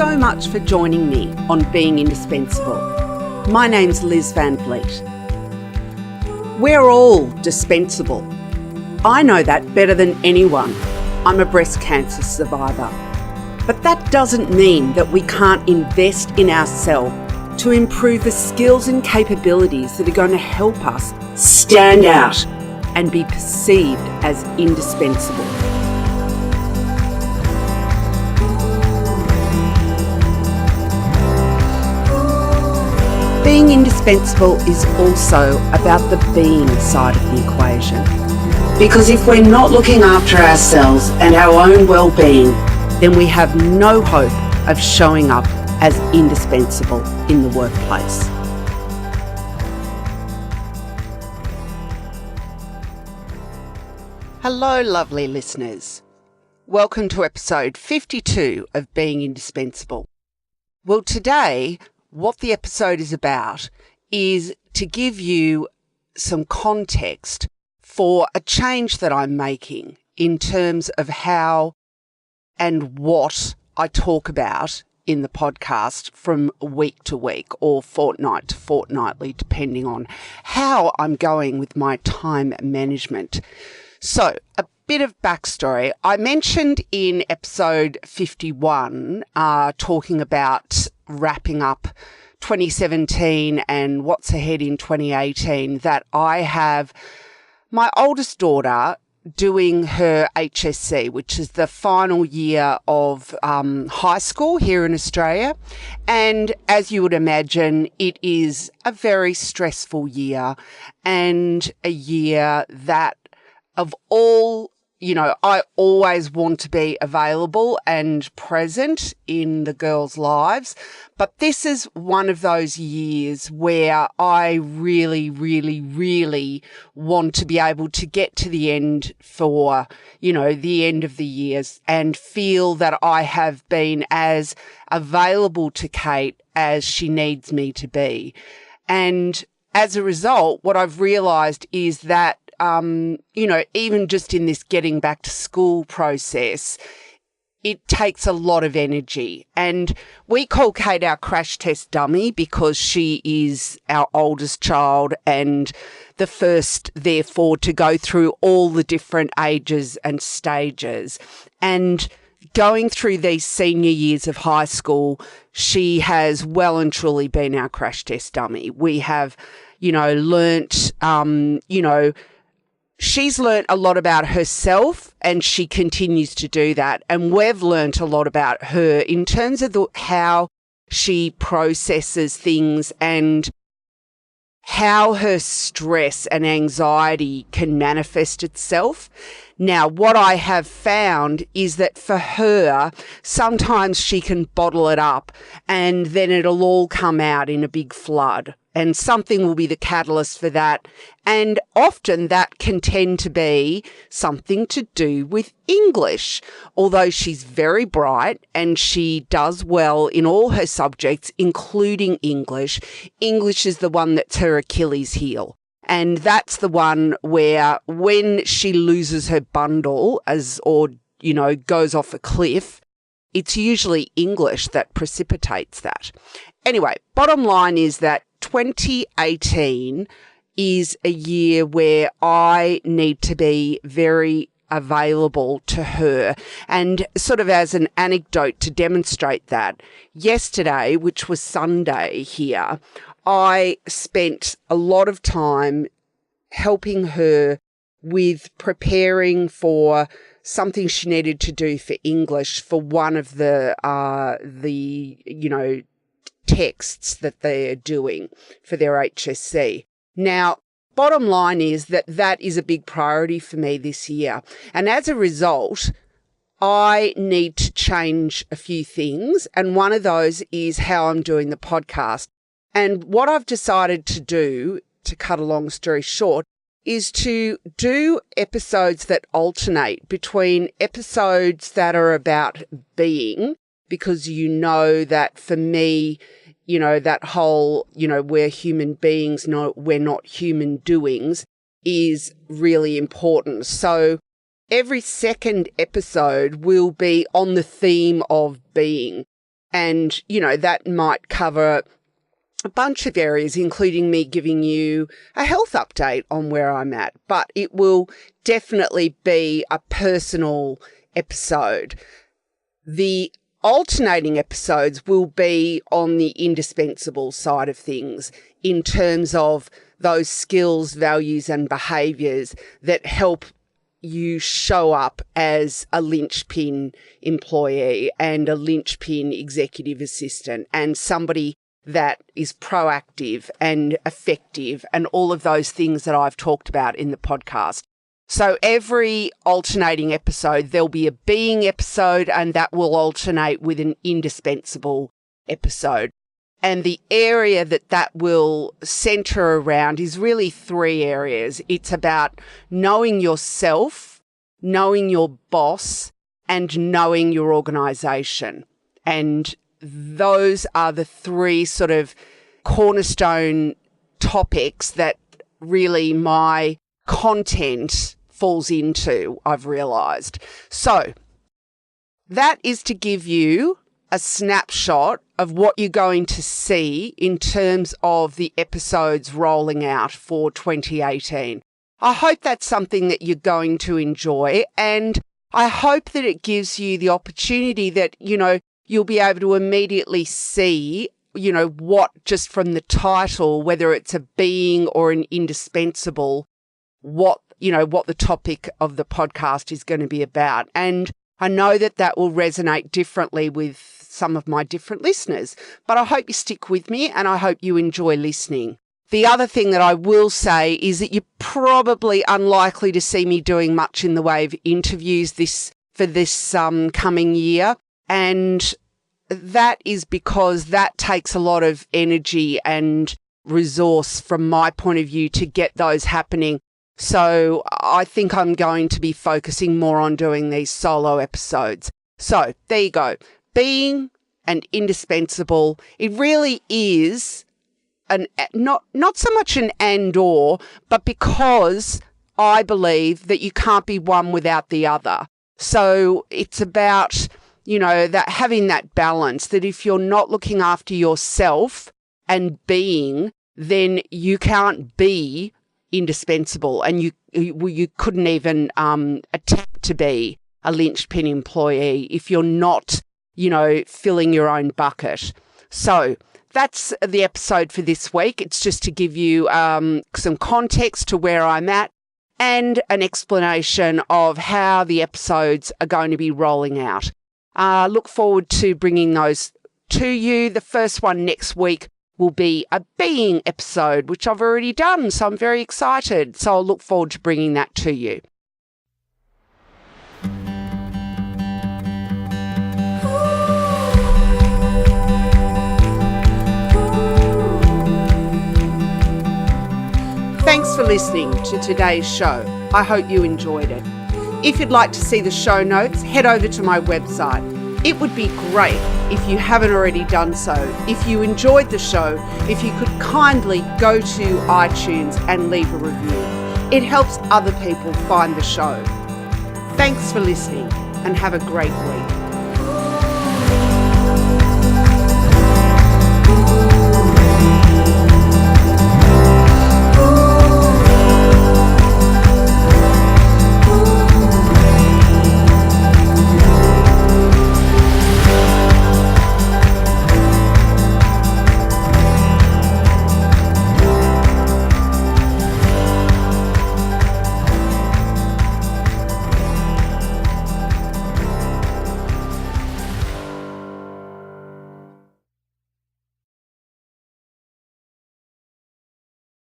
so much for joining me on Being Indispensable. My name's Liz Van Vliet. We're all dispensable. I know that better than anyone. I'm a breast cancer survivor. But that doesn't mean that we can't invest in ourselves to improve the skills and capabilities that are going to help us stand out and be perceived as indispensable. Being indispensable is also about the being side of the equation. Because if we're not looking after ourselves and our own well-being, then we have no hope of showing up as indispensable in the workplace. Hello, lovely listeners. Welcome to episode 52 of Being Indispensable. Well, today, what the episode is about is to give you some context for a change that I'm making in terms of how and what I talk about in the podcast from week to week or fortnight to fortnightly, depending on how I'm going with my time management. So, a bit of backstory. I mentioned in episode 51, talking about wrapping up 2017 and what's ahead in 2018, that I have my oldest daughter doing her HSC, which is the final year of high school here in Australia. And as you would imagine, it is a very stressful year and a year that of all, I always want to be available and present in the girls' lives. But this is one of those years where I really, really, really want to be able to get to the end for, the end of the years and feel that I have been as available to Kate as she needs me to be. And as a result, what I've realised is that even just in this getting back to school process, it takes a lot of energy. And we call Kate our crash test dummy because she is our oldest child and the first, therefore, to go through all the different ages and stages. And going through these senior years of high school, she has well and truly been our crash test dummy. We have, learnt, she's learnt a lot about herself and she continues to do that. And we've learnt a lot about her in terms of how she processes things and how her stress and anxiety can manifest itself. Now, what I have found is that for her, sometimes she can bottle it up and then it'll all come out in a big flood. And something will be the catalyst for that. And often that can tend to be something to do with English. Although she's very bright and she does well in all her subjects, including English, English is the one that's her Achilles heel. And that's the one where when she loses her bundle goes off a cliff, it's usually English that precipitates that. Anyway, bottom line is that 2018 is a year where I need to be very available to her. And sort of as an anecdote to demonstrate that, yesterday, which was Sunday here, I spent a lot of time helping her with preparing for something she needed to do for English for one of the texts that they're doing for their HSC. Now, bottom line is that is a big priority for me this year. And as a result, I need to change a few things. And one of those is how I'm doing the podcast. And what I've decided to do, to cut a long story short, is to do episodes that alternate between episodes that are about being, because that for me, that whole, we're human beings, we're not human doings, is really important. So every second episode will be on the theme of being. And, that might cover a bunch of areas, including me giving you a health update on where I'm at. But it will definitely be a personal episode. The alternating episodes will be on the indispensable side of things in terms of those skills, values, and behaviours that help you show up as a linchpin employee and a linchpin executive assistant and somebody that is proactive and effective and all of those things that I've talked about in the podcast. So every alternating episode, there'll be a being episode, and that will alternate with an indispensable episode. And the area that will center around is really 3 areas. It's about knowing yourself, knowing your boss, and knowing your organization. And those are the 3 sort of cornerstone topics that really my content falls into, I've realized. So that is to give you a snapshot of what you're going to see in terms of the episodes rolling out for 2018. I hope that's something that you're going to enjoy, and I hope that it gives you the opportunity that, you'll be able to immediately see, what just from the title, whether it's a being or an indispensable, what the topic of the podcast is going to be about. And I know that will resonate differently with some of my different listeners, but I hope you stick with me and I hope you enjoy listening. The other thing that I will say is that you're probably unlikely to see me doing much in the way of interviews for this coming year. And that is because that takes a lot of energy and resource from my point of view to get those happening. So I think I'm going to be focusing more on doing these solo episodes. So there you go. Being and indispensable. It really is not so much an and or, but because I believe that you can't be one without the other. So it's about, that having that balance, that if you're not looking after yourself and being, then you can't be indispensable, and you couldn't even attempt to be a linchpin employee if you're not, filling your own bucket. So that's the episode for this week. It's just to give you some context to where I'm at and an explanation of how the episodes are going to be rolling out. Look forward to bringing those to you. The first one next week will be a being episode, which I've already done, so I'm very excited. So I'll look forward to bringing that to you. Thanks for listening to today's show. I hope you enjoyed it. If you'd like to see the show notes, head over to my website. It would be great if you haven't already done so. If you enjoyed the show, if you could kindly go to iTunes and leave a review. It helps other people find the show. Thanks for listening and have a great week.